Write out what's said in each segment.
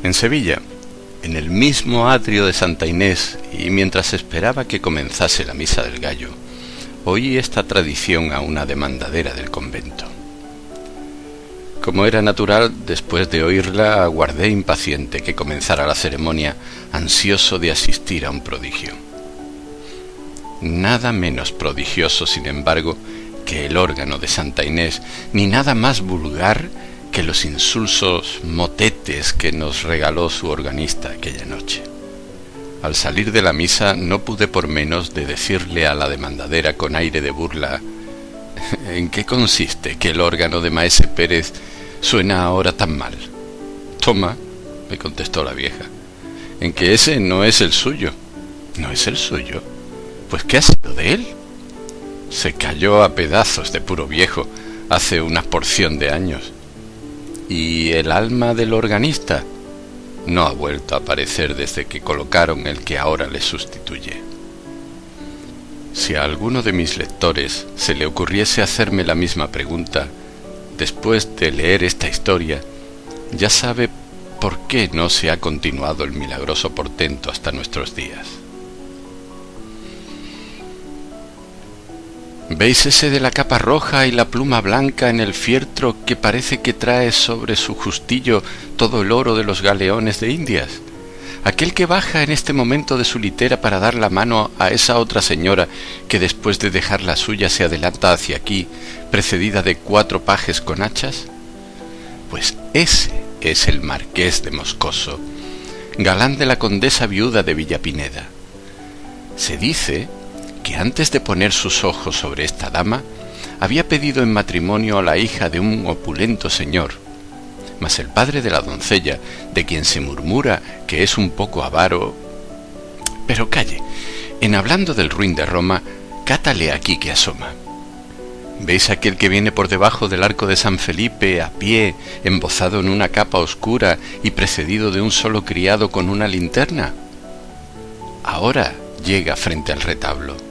En Sevilla, en el mismo atrio de Santa Inés, y mientras esperaba que comenzase la misa del gallo, oí esta tradición a una demandadera del convento. Como era natural, después de oírla, aguardé impaciente que comenzara la ceremonia, ansioso de asistir a un prodigio. Nada menos prodigioso, sin embargo, que el órgano de Santa Inés, ni nada más vulgar que los insulsos motetes que nos regaló su organista aquella noche. Al salir de la misa no pude por menos de decirle a la demandadera con aire de burla: ¿en qué consiste que el órgano de Maese Pérez suena ahora tan mal? Toma, me contestó la vieja, en que ese no es el suyo. ¿No es el suyo? Pues ¿qué ha sido de él? Se cayó a pedazos de puro viejo hace una porción de años. ¿Y el alma del organista? No ha vuelto a aparecer desde que colocaron el que ahora le sustituye. Si a alguno de mis lectores se le ocurriese hacerme la misma pregunta, después de leer esta historia, ya sabe por qué no se ha continuado el milagroso portento hasta nuestros días. ¿Veis ese de la capa roja y la pluma blanca en el fieltro que parece que trae sobre su justillo todo el oro de los galeones de Indias? Aquel que baja en este momento de su litera para dar la mano a esa otra señora que después de dejar la suya se adelanta hacia aquí, precedida de 4 pajes con hachas. Pues ese es el marqués de Moscoso, galán de la condesa viuda de Villapineda. Se dice que antes de poner sus ojos sobre esta dama, había pedido en matrimonio a la hija de un opulento señor, mas el padre de la doncella, de quien se murmura que es un poco avaro... Pero calle, en hablando del ruin de Roma, cátale aquí que asoma. ¿Veis aquel que viene por debajo del arco de San Felipe, a pie, embozado en una capa oscura y precedido de un solo criado con una linterna? Ahora llega frente al retablo.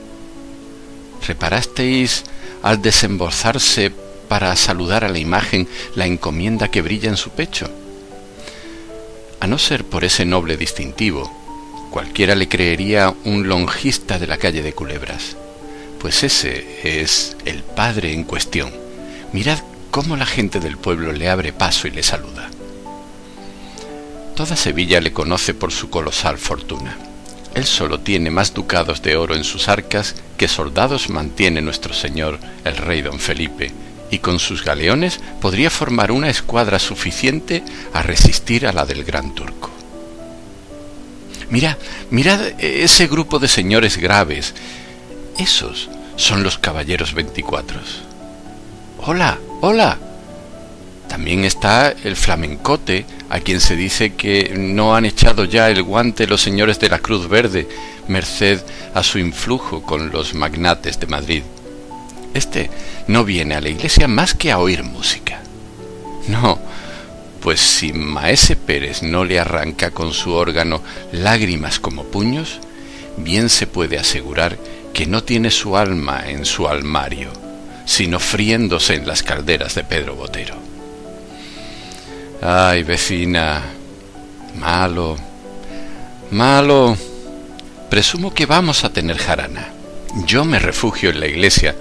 ¿Reparasteis al desembozarse para saludar a la imagen la encomienda que brilla en su pecho? A no ser por ese noble distintivo, cualquiera le creería un longista de la calle de Culebras, pues ese es el padre en cuestión. Mirad cómo la gente del pueblo le abre paso y le saluda. Toda Sevilla le conoce por su colosal fortuna. Él solo tiene más ducados de oro en sus arcas que soldados mantiene nuestro señor, el rey don Felipe, y con sus galeones podría formar una escuadra suficiente a resistir a la del gran turco. Mirad ese grupo de señores graves. Esos son los caballeros 24. ¡Hola, hola! También está el flamencote, a quien se dice que no han echado ya el guante los señores de la Cruz Verde, merced a su influjo con los magnates de Madrid. Este no viene a la iglesia más que a oír música. No, pues si Maese Pérez no le arranca con su órgano lágrimas como puños, bien se puede asegurar que no tiene su alma en su almario, sino friéndose en las calderas de Pedro Botero. Ay, vecina, malo, malo. Presumo que vamos a tener jarana. Yo me refugio en la iglesia,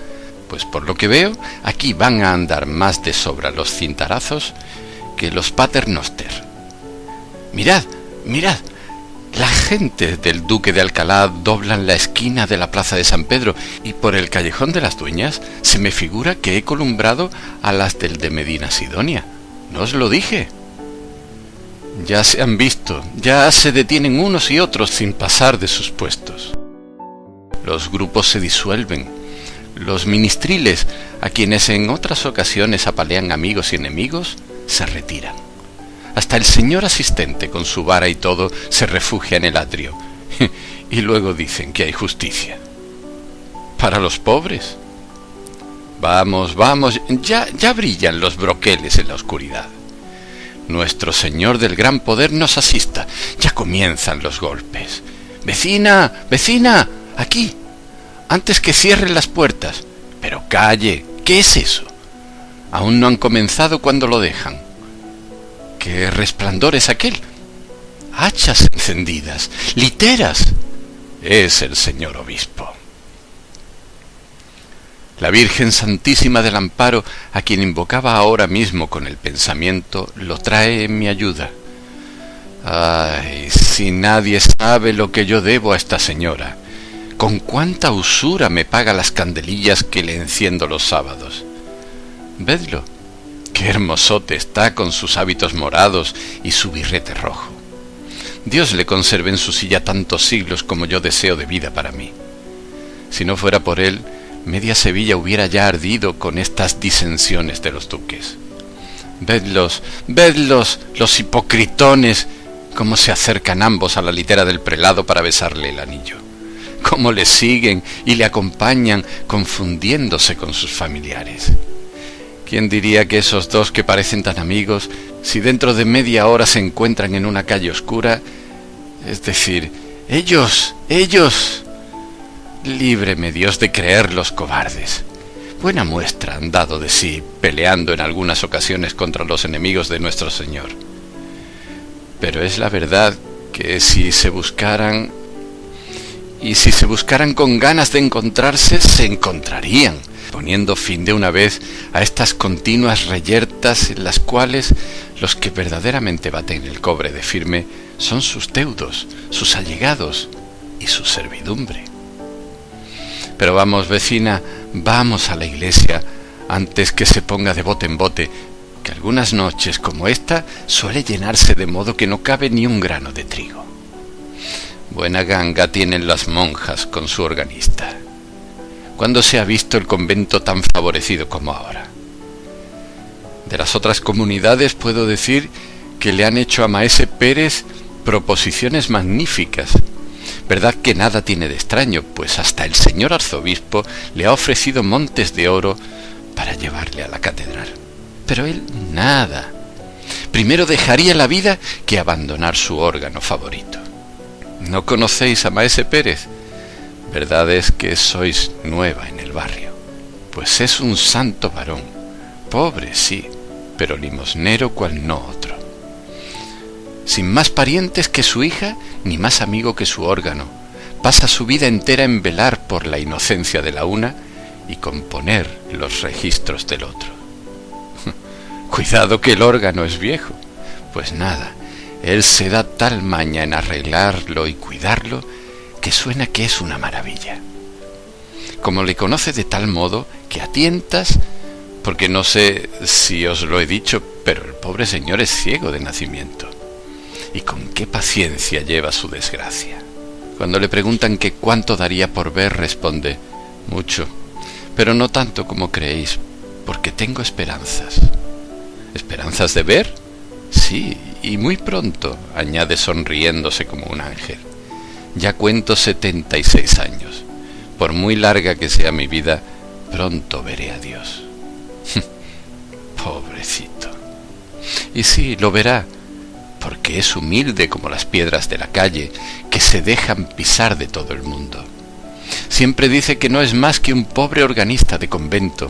pues por lo que veo, aquí van a andar más de sobra los cintarazos que los paternoster. Mirad, mirad, la gente del Duque de Alcalá doblan la esquina de la plaza de San Pedro y por el callejón de las Dueñas se me figura que he columbrado a las del de Medina Sidonia. ¿No os lo dije? Ya se han visto, ya se detienen unos y otros sin pasar de sus puestos. Los grupos se disuelven. Los ministriles, a quienes en otras ocasiones apalean amigos y enemigos, se retiran. Hasta el señor asistente, con su vara y todo, se refugia en el atrio. Y luego dicen que hay justicia. ¿Para los pobres? Vamos, vamos, ya brillan los broqueles en la oscuridad. Nuestro Señor del gran poder nos asista. Ya comienzan los golpes. ¡Vecina! ¡Vecina! ¡Aquí! Antes que cierren las puertas. Pero calle, ¿qué es eso? Aún no han comenzado cuando lo dejan. ¿Qué resplandor es aquel? hachas encendidas, literas. Es el señor obispo. La Virgen Santísima del Amparo, a quien invocaba ahora mismo con el pensamiento, lo trae en mi ayuda. Ay, si nadie sabe lo que yo debo a esta señora, con cuánta usura me paga las candelillas que le enciendo los sábados. Vedlo, qué hermosote está con sus hábitos morados y su birrete rojo. Dios le conserve en su silla tantos siglos como yo deseo de vida para mí. Si no fuera por él, media Sevilla hubiera ya ardido con estas disensiones de los duques. Vedlos, los hipocritones, cómo se acercan ambos a la litera del prelado para besarle el anillo. Cómo le siguen y le acompañan, confundiéndose con sus familiares. ¿Quién diría que esos dos que parecen tan amigos, si dentro de media hora se encuentran en una calle oscura, es decir, ellos, líbreme Dios de creerlos cobardes. Buena muestra han dado de sí, peleando en algunas ocasiones contra los enemigos de nuestro Señor. Pero es la verdad que si se buscaran con ganas de encontrarse, se encontrarían, poniendo fin de una vez a estas continuas reyertas en las cuales los que verdaderamente baten el cobre de firme son sus deudos, sus allegados y su servidumbre. Pero vamos, vecina, vamos a la iglesia antes que se ponga de bote en bote, que algunas noches como esta suele llenarse de modo que no cabe ni un grano de trigo. Buena ganga tienen las monjas con su organista. ¿Cuándo se ha visto el convento tan favorecido como ahora? De las otras comunidades puedo decir que le han hecho a Maese Pérez proposiciones magníficas. Verdad que nada tiene de extraño, pues hasta el señor arzobispo le ha ofrecido montes de oro para llevarle a la catedral. Pero él nada. Primero dejaría la vida que abandonar su órgano favorito. ¿No conocéis a Maese Pérez? Verdad es que sois nueva en el barrio. Pues es un santo varón. Pobre, sí, pero limosnero cual no otro. Sin más parientes que su hija, ni más amigo que su órgano. Pasa su vida entera en velar por la inocencia de la una y componer los registros del otro. Cuidado que el órgano es viejo. Pues nada, él se da tal maña en arreglarlo y cuidarlo que suena que es una maravilla. Como le conoce de tal modo que a tientas, porque no sé si os lo he dicho, pero el pobre señor es ciego de nacimiento. Y con qué paciencia lleva su desgracia. Cuando le preguntan que cuánto daría por ver, responde: mucho, pero no tanto como creéis, porque tengo esperanzas. ¿Esperanzas de ver? Sí, y muy pronto, añade sonriéndose como un ángel. Ya cuento 76 años. Por muy larga que sea mi vida, pronto veré a Dios. Pobrecito. Y sí, lo verá, porque es humilde como las piedras de la calle, que se dejan pisar de todo el mundo. Siempre dice que no es más que un pobre organista de convento,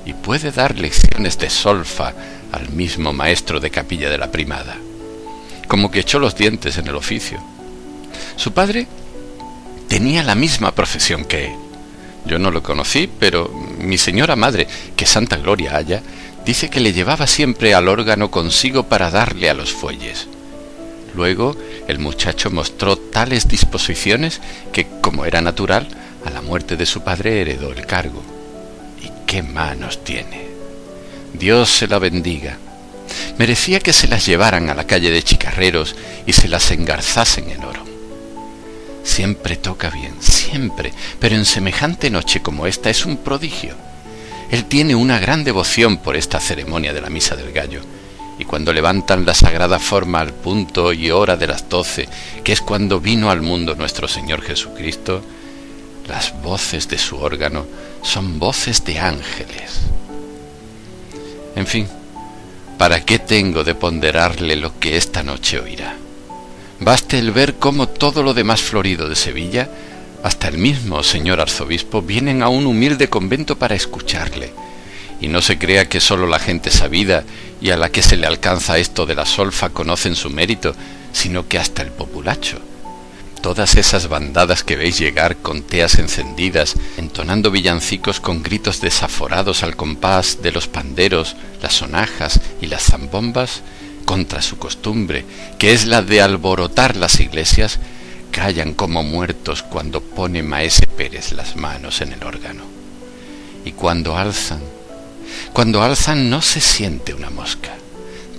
y puede dar lecciones de solfa al mismo maestro de capilla de la primada, como que echó los dientes en el oficio. Su padre tenía la misma profesión que él. Yo no lo conocí, pero mi señora madre, que santa gloria haya, dice que le llevaba siempre al órgano consigo para darle a los fuelles. Luego el muchacho mostró tales disposiciones que, como era natural, a la muerte de su padre heredó el cargo. ¿Y qué manos tiene? Dios se la bendiga. Merecía que se las llevaran a la calle de Chicarreros y se las engarzasen en oro. Siempre toca bien, siempre, pero en semejante noche como esta es un prodigio. Él tiene una gran devoción por esta ceremonia de la Misa del Gallo, y cuando levantan la sagrada forma al punto y hora de las 12, que es cuando vino al mundo nuestro Señor Jesucristo, las voces de su órgano son voces de ángeles. En fin, ¿para qué tengo de ponderarle lo que esta noche oirá? Baste el ver cómo todo lo demás florido de Sevilla, hasta el mismo señor arzobispo, vienen a un humilde convento para escucharle, Y no se crea que solo la gente sabida y a la que se le alcanza esto de la solfa conocen su mérito, sino que hasta el populacho. Todas esas bandadas que veis llegar con teas encendidas, entonando villancicos con gritos desaforados al compás de los panderos, las sonajas y las zambombas, contra su costumbre, que es la de alborotar las iglesias, callan como muertos cuando pone Maese Pérez las manos en el órgano. Y cuando alzan no se siente una mosca.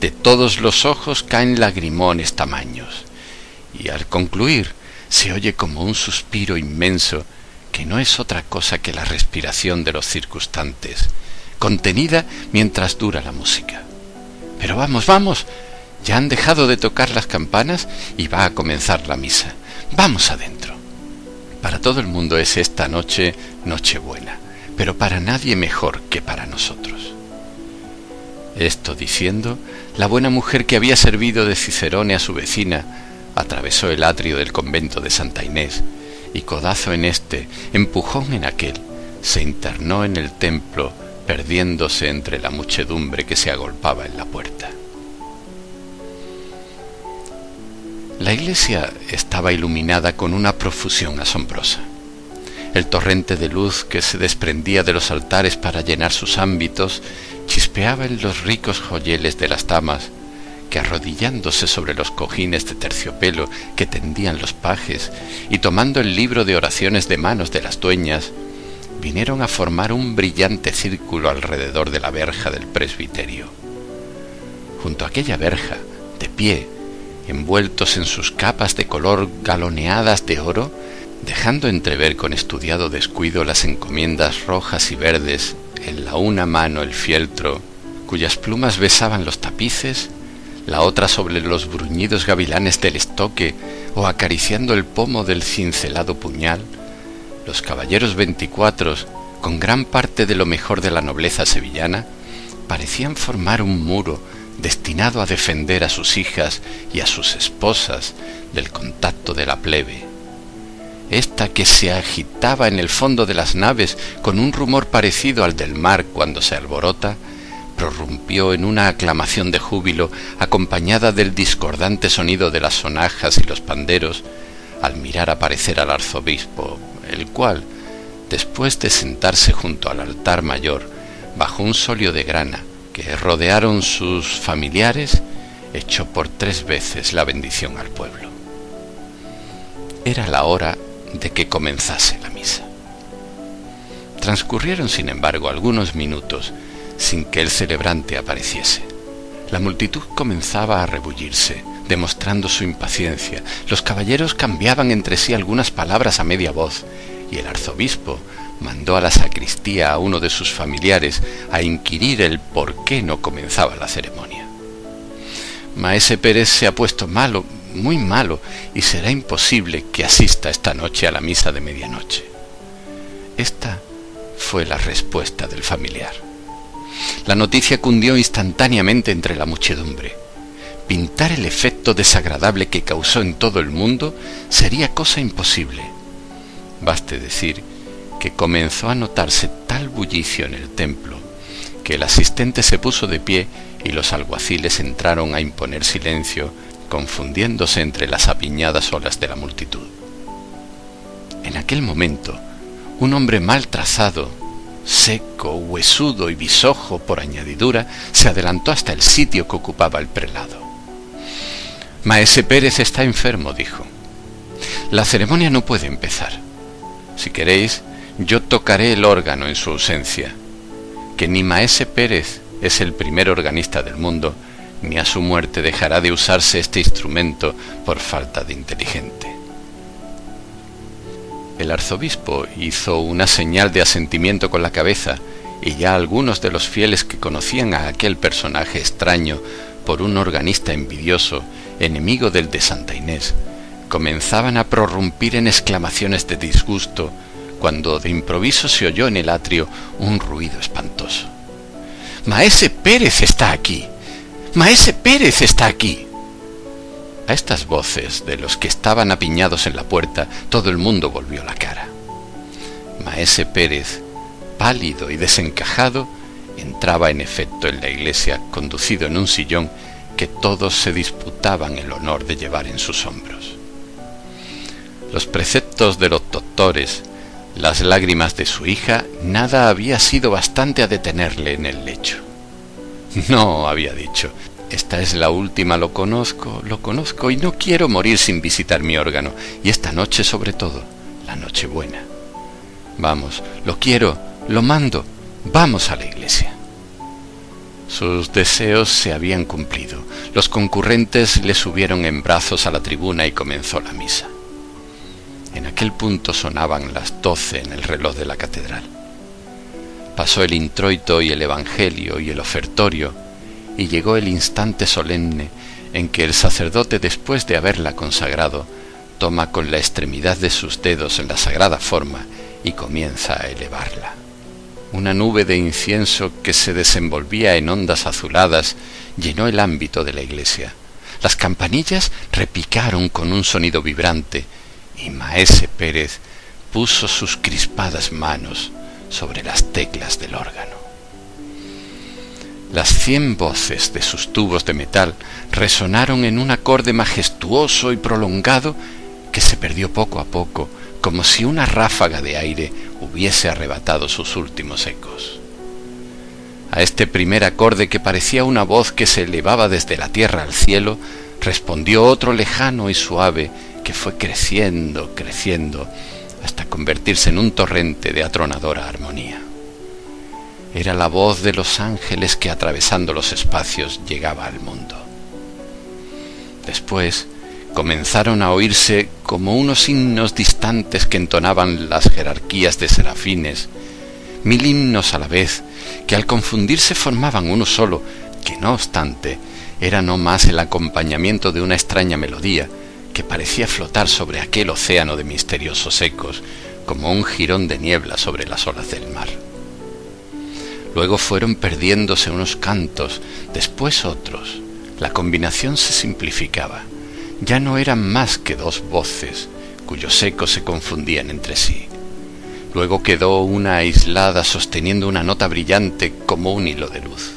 De todos los ojos caen lagrimones tamaños. Y al concluir, se oye como un suspiro inmenso que no es otra cosa que la respiración de los circunstantes, contenida mientras dura la música. Pero vamos, vamos, ya han dejado de tocar las campanas y va a comenzar la misa. Vamos adentro. Para todo el mundo es esta noche Nochebuena, pero para nadie mejor que para nosotros. Esto diciendo, la buena mujer que había servido de cicerone a su vecina atravesó el atrio del convento de Santa Inés y, codazo en este, empujón en aquel, se internó en el templo, perdiéndose entre la muchedumbre que se agolpaba en la puerta. La iglesia estaba iluminada con una profusión asombrosa. El torrente de luz que se desprendía de los altares para llenar sus ámbitos chispeaba en los ricos joyeles de las damas, que arrodillándose sobre los cojines de terciopelo que tendían los pajes y tomando el libro de oraciones de manos de las dueñas, vinieron a formar un brillante círculo alrededor de la verja del presbiterio. Junto a aquella verja, de pie, envueltos en sus capas de color galoneadas de oro, dejando entrever con estudiado descuido las encomiendas rojas y verdes, en la una mano el fieltro, cuyas plumas besaban los tapices, la otra sobre los bruñidos gavilanes del estoque o acariciando el pomo del cincelado puñal, los caballeros 24, con gran parte de lo mejor de la nobleza sevillana, parecían formar un muro destinado a defender a sus hijas y a sus esposas del contacto de la plebe. Esta que se agitaba en el fondo de las naves con un rumor parecido al del mar cuando se alborota, prorrumpió en una aclamación de júbilo acompañada del discordante sonido de las sonajas y los panderos al mirar aparecer al arzobispo, el cual, después de sentarse junto al altar mayor bajo un solio de grana que rodearon sus familiares, echó por 3 veces la bendición al pueblo. Era la hora de que comenzase la misa. Transcurrieron, sin embargo, algunos minutos sin que el celebrante apareciese. La multitud comenzaba a rebullirse, demostrando su impaciencia. Los caballeros cambiaban entre sí algunas palabras a media voz, y el arzobispo mandó a la sacristía a uno de sus familiares a inquirir el por qué no comenzaba la ceremonia. Maese Pérez se ha puesto malo, muy malo, y será imposible que asista esta noche a la misa de medianoche. Esta fue la respuesta del familiar. La noticia cundió instantáneamente entre la muchedumbre. Pintar el efecto desagradable que causó en todo el mundo sería cosa imposible. Baste decir que comenzó a notarse tal bullicio en el templo que el asistente se puso de pie y los alguaciles entraron a imponer silencio, confundiéndose entre las apiñadas olas de la multitud. En aquel momento, un hombre mal trazado, seco, huesudo y bisojo por añadidura, se adelantó hasta el sitio que ocupaba el prelado. Maese Pérez está enfermo, dijo. La ceremonia no puede empezar. Si queréis, yo tocaré el órgano en su ausencia, que ni Maese Pérez es el primer organista del mundo, ni a su muerte dejará de usarse este instrumento por falta de inteligente. El arzobispo hizo una señal de asentimiento con la cabeza, y ya algunos de los fieles que conocían a aquel personaje extraño por un organista envidioso, enemigo del de Santa Inés, comenzaban a prorrumpir en exclamaciones de disgusto, cuando de improviso se oyó en el atrio un ruido espantoso. «¡Maese Pérez está aquí! ¡Maese Pérez está aquí!». A estas voces de los que estaban apiñados en la puerta, todo el mundo volvió la cara. Maese Pérez, pálido y desencajado, entraba en efecto en la iglesia conducido en un sillón que todos se disputaban el honor de llevar en sus hombros. Los preceptos de los doctores, las lágrimas de su hija, nada había sido bastante a detenerle en el lecho. No, había dicho, esta es la última, lo conozco, y no quiero morir sin visitar mi órgano, y esta noche sobre todo, la noche buena. Vamos, lo quiero, lo mando, vamos a la iglesia. Sus deseos se habían cumplido. Los concurrentes le subieron en brazos a la tribuna y comenzó la misa. En aquel punto sonaban las 12 en el reloj de la catedral. Pasó el introito y el evangelio y el ofertorio, y llegó el instante solemne en que el sacerdote, después de haberla consagrado, toma con la extremidad de sus dedos en la sagrada forma y comienza a elevarla. Una nube de incienso que se desenvolvía en ondas azuladas llenó el ámbito de la iglesia. Las campanillas repicaron con un sonido vibrante y Maese Pérez puso sus crispadas manos sobre las teclas del órgano. Las 100 voces de sus tubos de metal resonaron en un acorde majestuoso y prolongado que se perdió poco a poco, como si una ráfaga de aire hubiese arrebatado sus últimos ecos. A este primer acorde, que parecía una voz que se elevaba desde la tierra al cielo, respondió otro lejano y suave que fue creciendo, hasta convertirse en un torrente de atronadora armonía. Era la voz de los ángeles que, atravesando los espacios, llegaba al mundo. Después comenzaron a oírse como unos himnos distantes que entonaban las jerarquías de serafines, 1000 himnos a la vez, que al confundirse formaban uno solo, que no obstante era no más el acompañamiento de una extraña melodía que parecía flotar sobre aquel océano de misteriosos ecos, como un jirón de niebla sobre las olas del mar. Luego fueron perdiéndose unos cantos, después otros. La combinación se simplificaba. Ya no eran más que 2 voces, cuyos ecos se confundían entre sí. Luego quedó una aislada sosteniendo una nota brillante como un hilo de luz.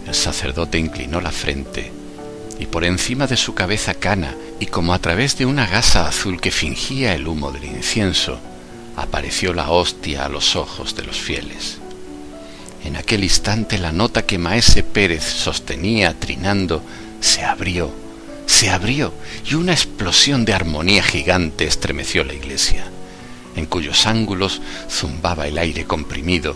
El sacerdote inclinó la frente, y por encima de su cabeza cana, y como a través de una gasa azul que fingía el humo del incienso, apareció la hostia a los ojos de los fieles. En aquel instante la nota que Maese Pérez sostenía trinando se abrió, y una explosión de armonía gigante estremeció la iglesia, en cuyos ángulos zumbaba el aire comprimido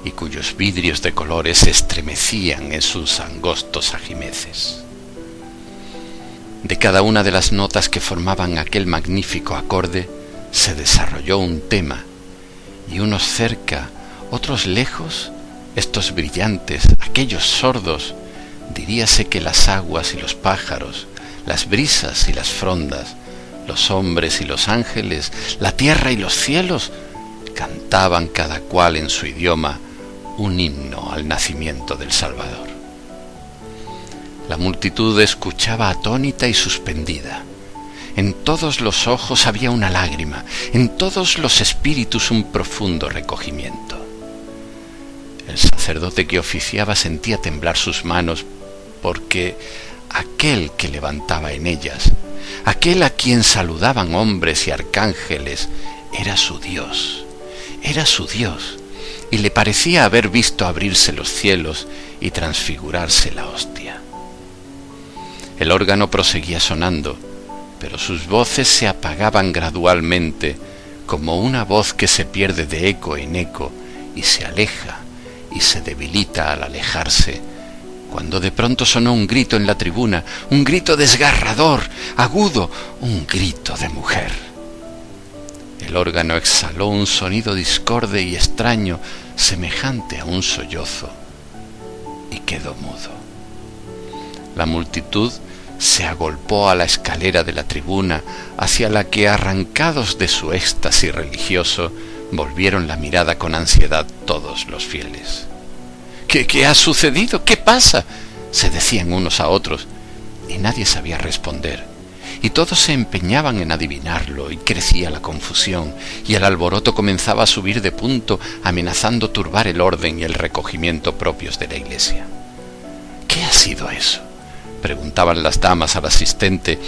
y cuyos vidrios de colores se estremecían en sus angostos ajimeces. De cada una de las notas que formaban aquel magnífico acorde se desarrolló un tema, y unos cerca, otros lejos, estos brillantes, aquellos sordos, diríase que las aguas y los pájaros, las brisas y las frondas, los hombres y los ángeles, la tierra y los cielos, cantaban cada cual en su idioma un himno al nacimiento del Salvador. La multitud escuchaba atónita y suspendida. En todos los ojos había una lágrima, en todos los espíritus un profundo recogimiento. El sacerdote que oficiaba sentía temblar sus manos, porque aquel que levantaba en ellas, aquel a quien saludaban hombres y arcángeles, era su Dios, y le parecía haber visto abrirse los cielos y transfigurarse la hostia. El órgano proseguía sonando, pero sus voces se apagaban gradualmente, como una voz que se pierde de eco en eco y se aleja y se debilita al alejarse, cuando de pronto sonó un grito en la tribuna, un grito desgarrador, agudo, un grito de mujer. El órgano exhaló un sonido discorde y extraño, semejante a un sollozo, y quedó mudo. La multitud se agolpó a la escalera de la tribuna, hacia la que, arrancados de su éxtasis religioso, volvieron la mirada con ansiedad todos los fieles. ¿Qué ha sucedido? ¿Qué pasa?, se decían unos a otros, y nadie sabía responder, y todos se empeñaban en adivinarlo, y crecía la confusión, y el alboroto comenzaba a subir de punto, amenazando turbar el orden y el recogimiento propios de la iglesia. ¿Qué ha sido eso?, preguntaban las damas al asistente,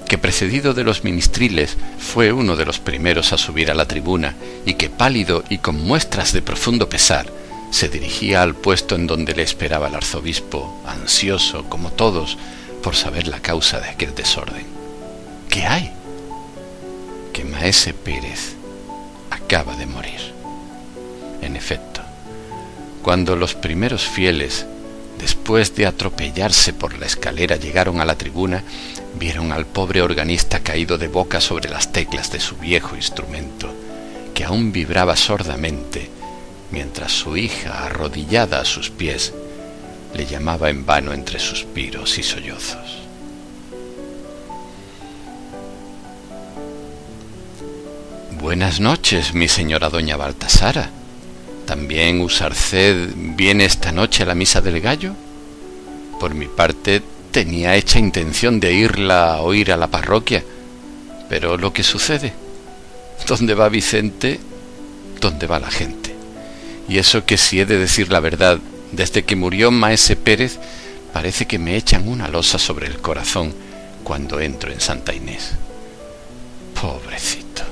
que precedido de los ministriles fue uno de los primeros a subir a la tribuna, y que pálido y con muestras de profundo pesar se dirigía al puesto en donde le esperaba el arzobispo, ansioso, como todos, por saber la causa de aquel desorden. ¿Qué hay? Que Maese Pérez acaba de morir. En efecto, cuando los primeros fieles, después de atropellarse por la escalera, llegaron a la tribuna, vieron al pobre organista caído de boca sobre las teclas de su viejo instrumento, que aún vibraba sordamente, mientras su hija, arrodillada a sus pies, le llamaba en vano entre suspiros y sollozos. «Buenas noches, mi señora doña Baltasara. ¿También Usarced viene esta noche a la misa del gallo? Por mi parte, tenía hecha intención de irla a oír a la parroquia, pero lo que sucede, ¿dónde va Vicente? ¿Dónde va la gente? Y eso que, si he de decir la verdad, desde que murió Maese Pérez, parece que me echan una losa sobre el corazón cuando entro en Santa Inés. Pobrecito,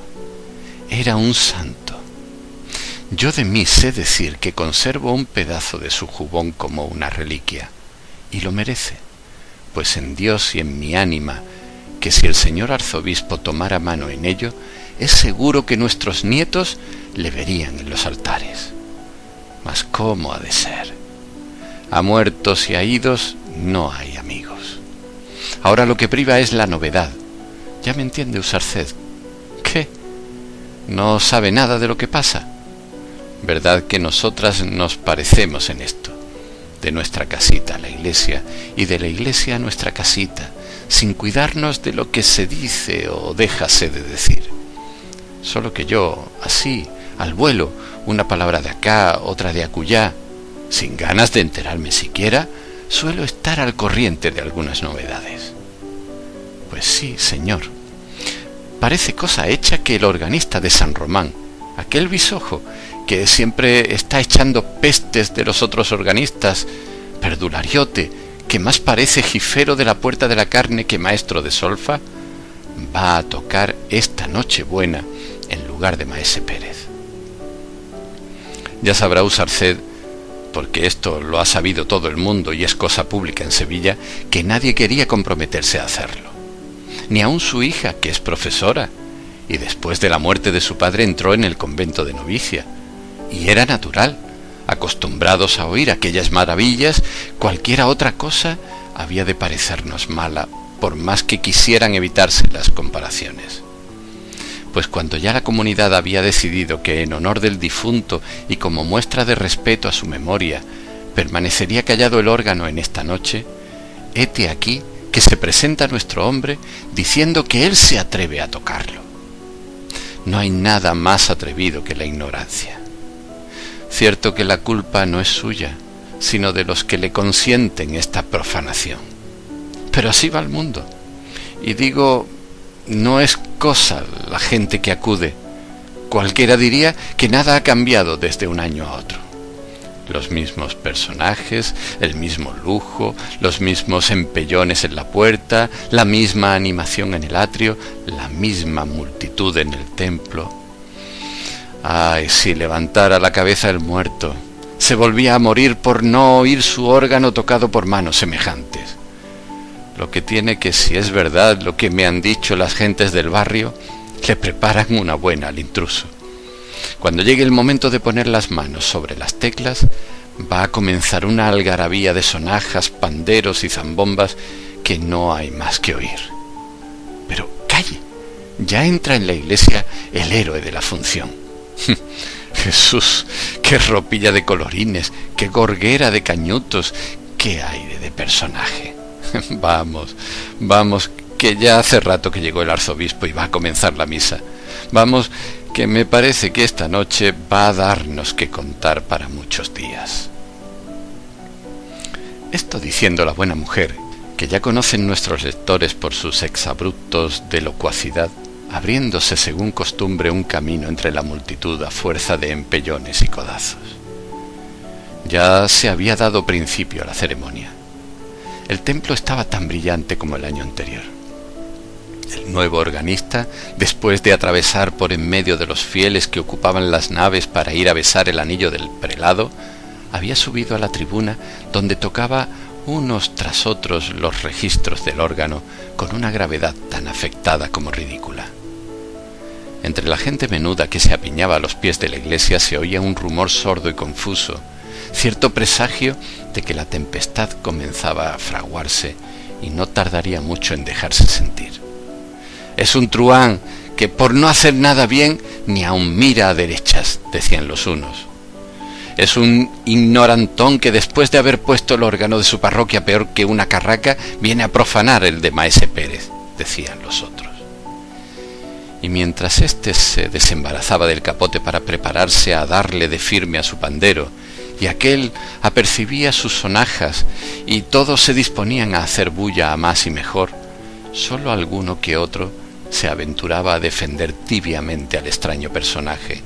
era un santo. Yo de mí sé decir que conservo un pedazo de su jubón como una reliquia, y lo merece, pues en Dios y en mi ánima, que si el señor arzobispo tomara mano en ello, es seguro que nuestros nietos le verían en los altares. Mas ¿cómo ha de ser? A muertos y a idos no hay amigos. Ahora lo que priva es la novedad. ¿Ya me entiende Usarced? ¿Qué? ¿No sabe nada de lo que pasa? ¿Verdad que nosotras nos parecemos en esto? De nuestra casita a la iglesia, y de la iglesia a nuestra casita, sin cuidarnos de lo que se dice o déjase de decir. Solo que yo, así, al vuelo, una palabra de acá, otra de acullá, sin ganas de enterarme siquiera, suelo estar al corriente de algunas novedades. Pues sí, señor. Parece cosa hecha que el organista de San Román, aquel bisojo que siempre está echando pestes de los otros organistas, perdulariote, que más parece jifero de la Puerta de la Carne que maestro de solfa, va a tocar esta Nochebuena en lugar de Maese Pérez. Ya sabrá Usarced, porque esto lo ha sabido todo el mundo y es cosa pública en Sevilla, que nadie quería comprometerse a hacerlo. Ni aun su hija, que es profesora, y después de la muerte de su padre entró en el convento de novicia. Y era natural, acostumbrados a oír aquellas maravillas, cualquiera otra cosa había de parecernos mala, por más que quisieran evitarse las comparaciones. Pues cuando ya la comunidad había decidido que en honor del difunto y como muestra de respeto a su memoria, permanecería callado el órgano en esta noche, hete aquí que se presenta nuestro hombre diciendo que él se atreve a tocarlo. No hay nada más atrevido que la ignorancia. Cierto que la culpa no es suya, sino de los que le consienten esta profanación. Pero así va el mundo. Y digo, no es cosa la gente que acude. Cualquiera diría que nada ha cambiado desde un año a otro. Los mismos personajes, el mismo lujo, los mismos empellones en la puerta, la misma animación en el atrio, la misma multitud en el templo. Ay, si levantara la cabeza el muerto, se volvía a morir por no oír su órgano tocado por manos semejantes. Lo que tiene que, si es verdad lo que me han dicho las gentes del barrio, le preparan una buena al intruso. Cuando llegue el momento de poner las manos sobre las teclas, va a comenzar una algarabía de sonajas, panderos y zambombas que no hay más que oír. Pero calle, ya entra en la iglesia el héroe de la función. Jesús, qué ropilla de colorines, qué gorguera de cañutos, qué aire de personaje. Vamos, que ya hace rato que llegó el arzobispo y va a comenzar la misa. Vamos, que me parece que esta noche va a darnos que contar para muchos días. Esto diciendo la buena mujer, que ya conocen nuestros lectores por sus exabruptos de locuacidad, abriéndose según costumbre un camino entre la multitud a fuerza de empellones y codazos. Ya se había dado principio a la ceremonia. El templo estaba tan brillante como el año anterior. El nuevo organista, después de atravesar por en medio de los fieles que ocupaban las naves para ir a besar el anillo del prelado, había subido a la tribuna donde tocaba unos tras otros los registros del órgano con una gravedad tan afectada como ridícula. Entre la gente menuda que se apiñaba a los pies de la iglesia se oía un rumor sordo y confuso, cierto presagio de que la tempestad comenzaba a fraguarse y no tardaría mucho en dejarse sentir. «Es un truán que por no hacer nada bien ni aun mira a derechas», decían los unos. «Es un ignorantón que después de haber puesto el órgano de su parroquia peor que una carraca, viene a profanar el de Maese Pérez», decían los otros. Y mientras éste se desembarazaba del capote para prepararse a darle de firme a su pandero, y aquel apercibía sus sonajas, y todos se disponían a hacer bulla a más y mejor, sólo alguno que otro se aventuraba a defender tibiamente al extraño personaje,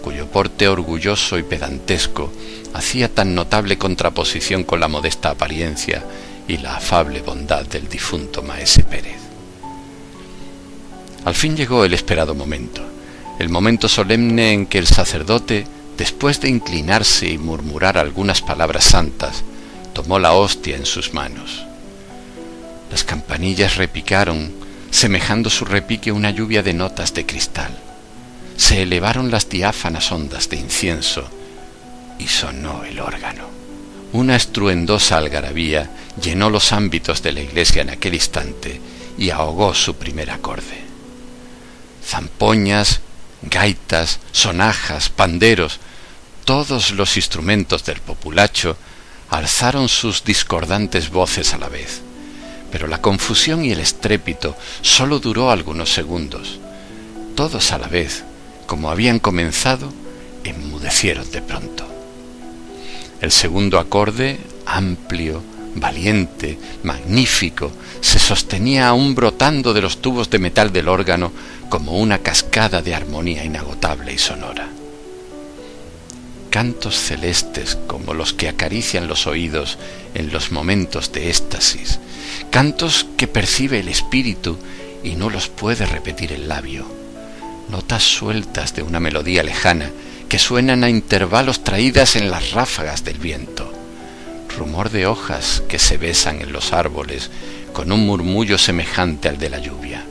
cuyo porte orgulloso y pedantesco hacía tan notable contraposición con la modesta apariencia y la afable bondad del difunto Maese Pérez. Al fin llegó el esperado momento, el momento solemne en que el sacerdote, después de inclinarse y murmurar algunas palabras santas, tomó la hostia en sus manos. Las campanillas repicaron, semejando su repique una lluvia de notas de cristal. Se elevaron las diáfanas ondas de incienso y sonó el órgano. Una estruendosa algarabía llenó los ámbitos de la iglesia en aquel instante y ahogó su primer acorde. Zampoñas, gaitas, sonajas, panderos, todos los instrumentos del populacho alzaron sus discordantes voces a la vez, pero la confusión y el estrépito sólo duró algunos segundos. Todos a la vez, como habían comenzado, enmudecieron de pronto. El segundo acorde, amplio, valiente, magnífico, se sostenía aún brotando de los tubos de metal del órgano como una cascada de armonía inagotable y sonora. Cantos celestes como los que acarician los oídos en los momentos de éxtasis, cantos que percibe el espíritu y no los puede repetir el labio, notas sueltas de una melodía lejana que suenan a intervalos traídas en las ráfagas del viento, rumor de hojas que se besan en los árboles con un murmullo semejante al de la lluvia,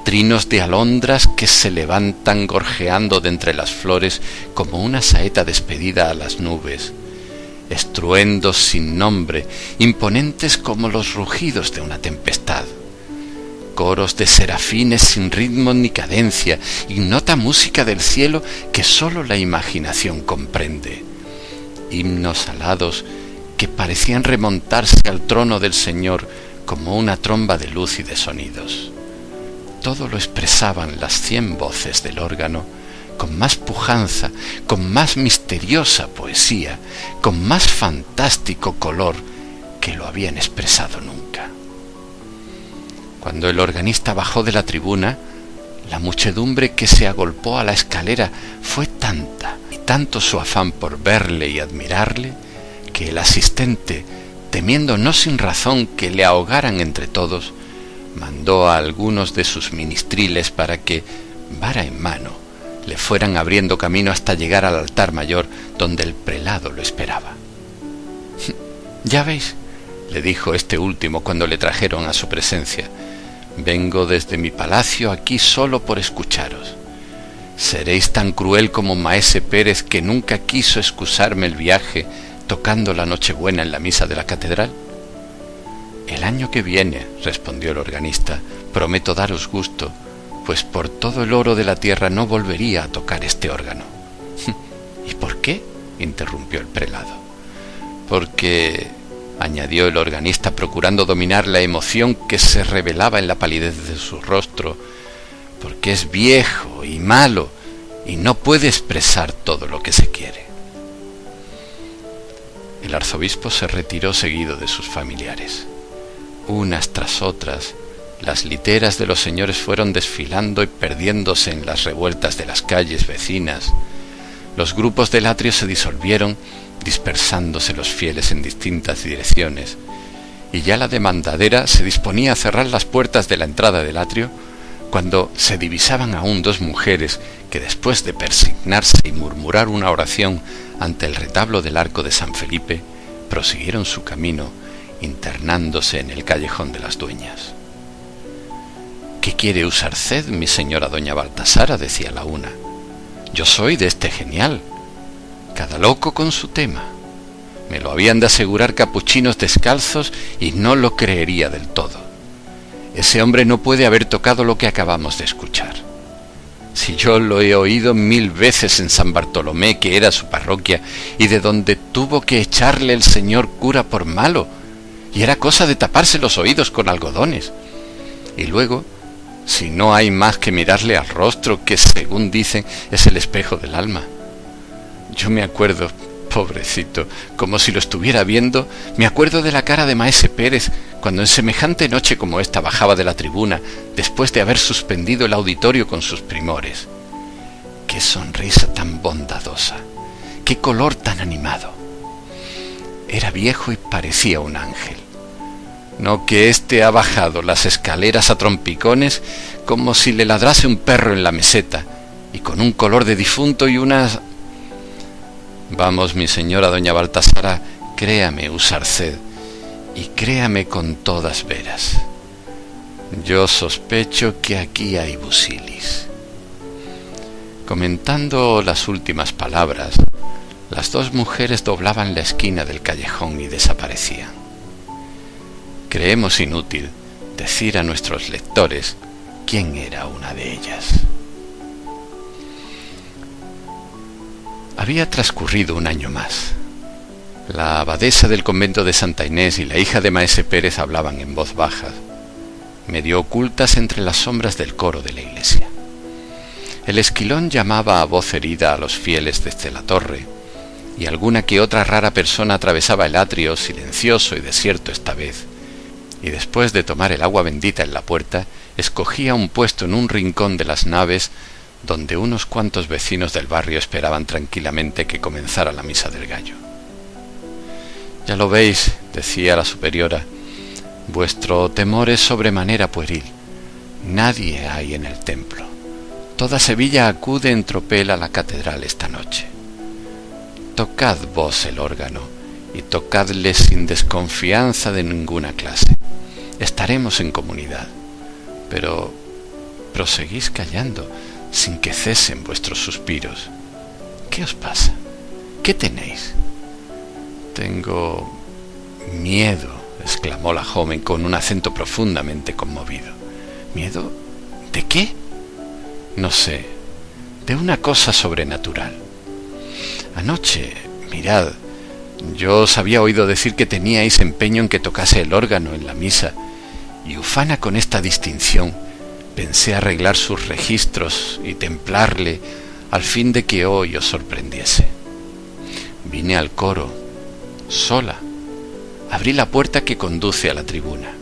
trinos de alondras que se levantan gorjeando de entre las flores como una saeta despedida a las nubes, estruendos sin nombre, imponentes como los rugidos de una tempestad, coros de serafines sin ritmo ni cadencia, ignota música del cielo que sólo la imaginación comprende, himnos alados que parecían remontarse al trono del Señor como una tromba de luz y de sonidos. Todo lo expresaban las 100 voces del órgano, con más pujanza, con más misteriosa poesía, con más fantástico color que lo habían expresado nunca. Cuando el organista bajó de la tribuna, la muchedumbre que se agolpó a la escalera fue tanta y tanto su afán por verle y admirarle, que el asistente, temiendo no sin razón que le ahogaran entre todos, mandó a algunos de sus ministriles para que, vara en mano, le fueran abriendo camino hasta llegar al altar mayor donde el prelado lo esperaba. «Ya veis», le dijo este último cuando le trajeron a su presencia, «vengo desde mi palacio aquí solo por escucharos. ¿Seréis tan cruel como Maese Pérez, que nunca quiso excusarme el viaje tocando la Nochebuena en la misa de la catedral?» «El año que viene», respondió el organista, «prometo daros gusto, pues por todo el oro de la tierra no volvería a tocar este órgano». «¿Y por qué?», interrumpió el prelado. «Porque», añadió el organista procurando dominar la emoción que se revelaba en la palidez de su rostro, «porque es viejo y malo y no puede expresar todo lo que se quiere». El arzobispo se retiró seguido de sus familiares. Unas tras otras, las literas de los señores fueron desfilando y perdiéndose en las revueltas de las calles vecinas. Los grupos del atrio se disolvieron, dispersándose los fieles en distintas direcciones, y ya la demandadera se disponía a cerrar las puertas de la entrada del atrio, cuando se divisaban aún dos mujeres que, después de persignarse y murmurar una oración ante el retablo del arco de San Felipe, prosiguieron su camino, internándose en el callejón de las Dueñas. «¿Qué quiere usarced, mi señora doña Baltasara?», decía la una. «Yo soy de este genial. Cada loco con su tema. Me lo habían de asegurar capuchinos descalzos y no lo creería del todo. Ese hombre no puede haber tocado lo que acabamos de escuchar. Si yo lo he oído 1000 veces en San Bartolomé, que era su parroquia, y de donde tuvo que echarle el señor cura por malo, y era cosa de taparse los oídos con algodones. Y luego, si no hay más que mirarle al rostro, que según dicen es el espejo del alma. Yo me acuerdo, pobrecito, como si lo estuviera viendo, me acuerdo de la cara de Maese Pérez cuando en semejante noche como esta bajaba de la tribuna después de haber suspendido el auditorio con sus primores. Qué sonrisa tan bondadosa, qué color tan animado. Era viejo y parecía un ángel. No que éste ha bajado las escaleras a trompicones como si le ladrase un perro en la meseta, y con un color de difunto y unas... Vamos, mi señora doña Baltasara, créame, usarced, y créame con todas veras. Yo sospecho que aquí hay busilis». Comentando las últimas palabras, las dos mujeres doblaban la esquina del callejón y desaparecían. Creemos inútil decir a nuestros lectores quién era una de ellas. Había transcurrido un año más. La abadesa del convento de Santa Inés y la hija de Maese Pérez hablaban en voz baja, medio ocultas entre las sombras del coro de la iglesia. El esquilón llamaba a voz herida a los fieles desde la torre, y alguna que otra rara persona atravesaba el atrio, silencioso y desierto esta vez, y después de tomar el agua bendita en la puerta, escogía un puesto en un rincón de las naves donde unos cuantos vecinos del barrio esperaban tranquilamente que comenzara la misa del gallo. «Ya lo veis», decía la superiora, «vuestro temor es sobremanera pueril. Nadie hay en el templo. Toda Sevilla acude en tropel a la catedral esta noche. Tocad vos el órgano, y tocadle sin desconfianza de ninguna clase. Estaremos en comunidad. Pero proseguís callando, sin que cesen vuestros suspiros. ¿Qué os pasa? ¿Qué tenéis?» «Tengo miedo», exclamó la joven con un acento profundamente conmovido. «¿Miedo? ¿De qué?» «No sé, de una cosa sobrenatural. Anoche, mirad, yo os había oído decir que teníais empeño en que tocase el órgano en la misa, y ufana con esta distinción, pensé arreglar sus registros y templarle al fin de que hoy os sorprendiese. Vine al coro, sola, abrí la puerta que conduce a la tribuna.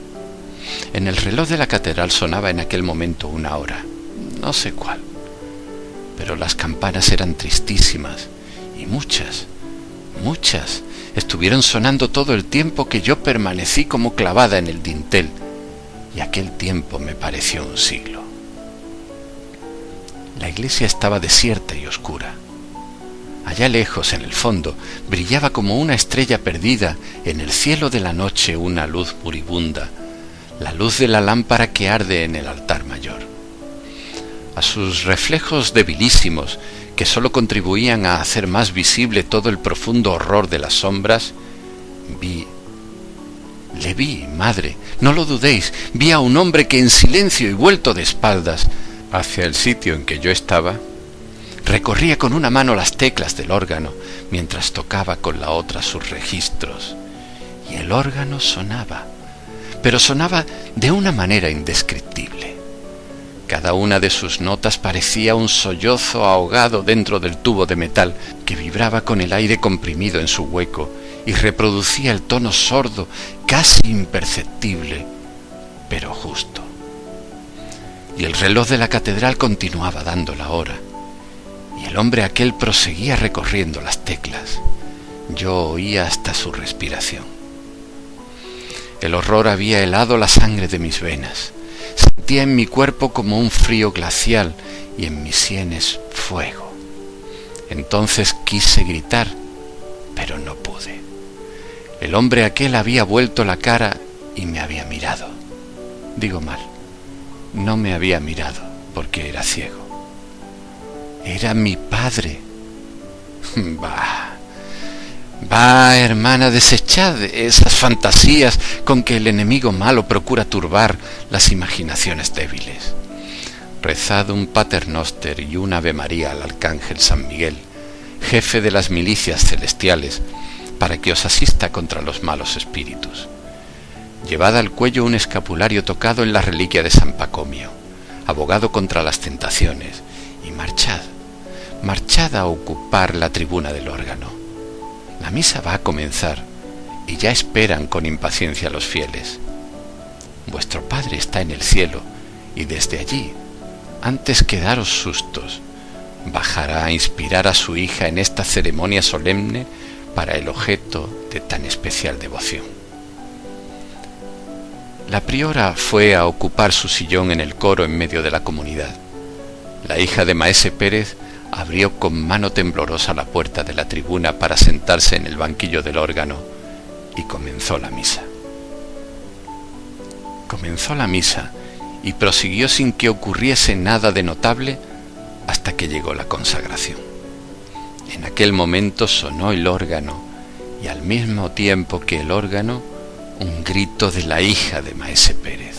En el reloj de la catedral sonaba en aquel momento una hora, no sé cuál, pero las campanas eran tristísimas y muchas estuvieron sonando todo el tiempo que yo permanecí como clavada en el dintel, y aquel tiempo me pareció un siglo. La iglesia estaba desierta y oscura. Allá lejos, en el fondo, brillaba como una estrella perdida en el cielo de la noche una luz moribunda, la luz de la lámpara que arde en el altar mayor. A sus reflejos debilísimos, que sólo contribuían a hacer más visible todo el profundo horror de las sombras, le vi, madre, no lo dudéis, vi a un hombre que en silencio y vuelto de espaldas hacia el sitio en que yo estaba, recorría con una mano las teclas del órgano mientras tocaba con la otra sus registros, y el órgano sonaba, pero sonaba de una manera indescriptible. Cada una de sus notas parecía un sollozo ahogado dentro del tubo de metal que vibraba con el aire comprimido en su hueco y reproducía el tono sordo, casi imperceptible, pero justo. Y el reloj de la catedral continuaba dando la hora, y el hombre aquel proseguía recorriendo las teclas. Yo oía hasta su respiración. El horror había helado la sangre de mis venas. Sentía en mi cuerpo como un frío glacial y en mis sienes fuego. Entonces quise gritar, pero no pude. El hombre aquel había vuelto la cara y me había mirado. Digo mal, no me había mirado porque era ciego. Era mi padre. Bah, hermana, desechad esas fantasías con que el enemigo malo procura turbar las imaginaciones débiles. Rezad un paternoster y un ave María al arcángel San Miguel, jefe de las milicias celestiales, para que os asista contra los malos espíritus. Llevad al cuello un escapulario tocado en la reliquia de San Pacomio, abogado contra las tentaciones, y marchad a ocupar la tribuna del órgano. La misa va a comenzar y ya esperan con impaciencia los fieles. Vuestro Padre está en el cielo y desde allí, antes que daros sustos, bajará a inspirar a su hija en esta ceremonia solemne para el objeto de tan especial devoción. La priora fue a ocupar su sillón en el coro en medio de la comunidad. La hija de Maese Pérez abrió con mano temblorosa la puerta de la tribuna para sentarse en el banquillo del órgano y comenzó la misa. Comenzó la misa y prosiguió sin que ocurriese nada de notable hasta que llegó la consagración. En aquel momento sonó el órgano y al mismo tiempo que el órgano, un grito de la hija de Maese Pérez.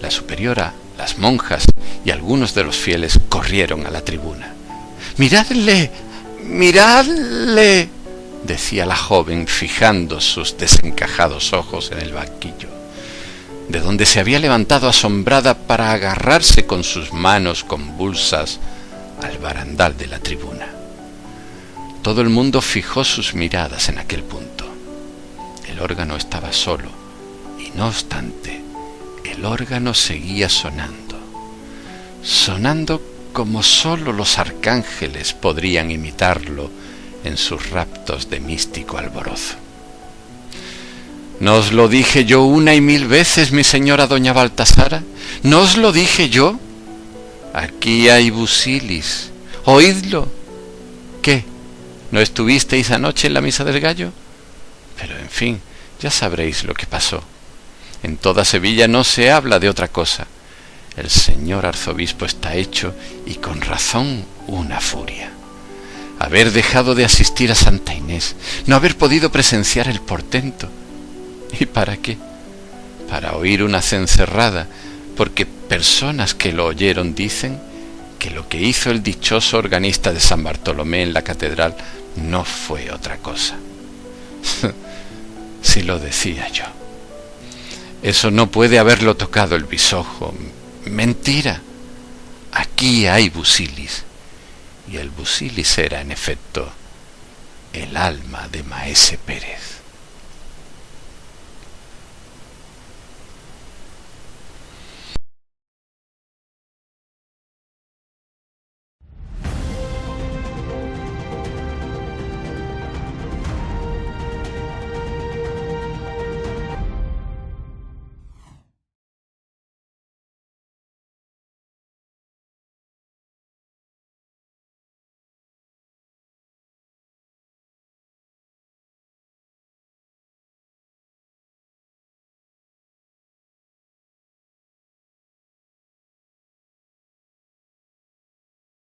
La superiora, las monjas y algunos de los fieles corrieron a la tribuna. ¡Miradle! ¡Miradle!, decía la joven fijando sus desencajados ojos en el banquillo, de donde se había levantado asombrada para agarrarse con sus manos convulsas al barandal de la tribuna. Todo el mundo fijó sus miradas en aquel punto. El órgano estaba solo y no obstante, el órgano seguía sonando como solo los arcángeles podrían imitarlo en sus raptos de místico alborozo. ¿No os lo dije yo una y mil veces, mi señora doña Baltasara? ¿No os lo dije yo? Aquí hay busilis, oídlo. ¿Qué? ¿No estuvisteis anoche en la misa del gallo? Pero en fin, ya sabréis lo que pasó. En toda Sevilla no se habla de otra cosa. El señor arzobispo está hecho, y con razón, una furia. Haber dejado de asistir a Santa Inés, no haber podido presenciar el portento. ¿Y para qué? Para oír una cencerrada, porque personas que lo oyeron dicen que lo que hizo el dichoso organista de San Bartolomé en la catedral no fue otra cosa. Si lo decía yo. Eso no puede haberlo tocado el bisojo. Mentira. Aquí hay busilis. Y el busilis era, en efecto, el alma de Maese Pérez.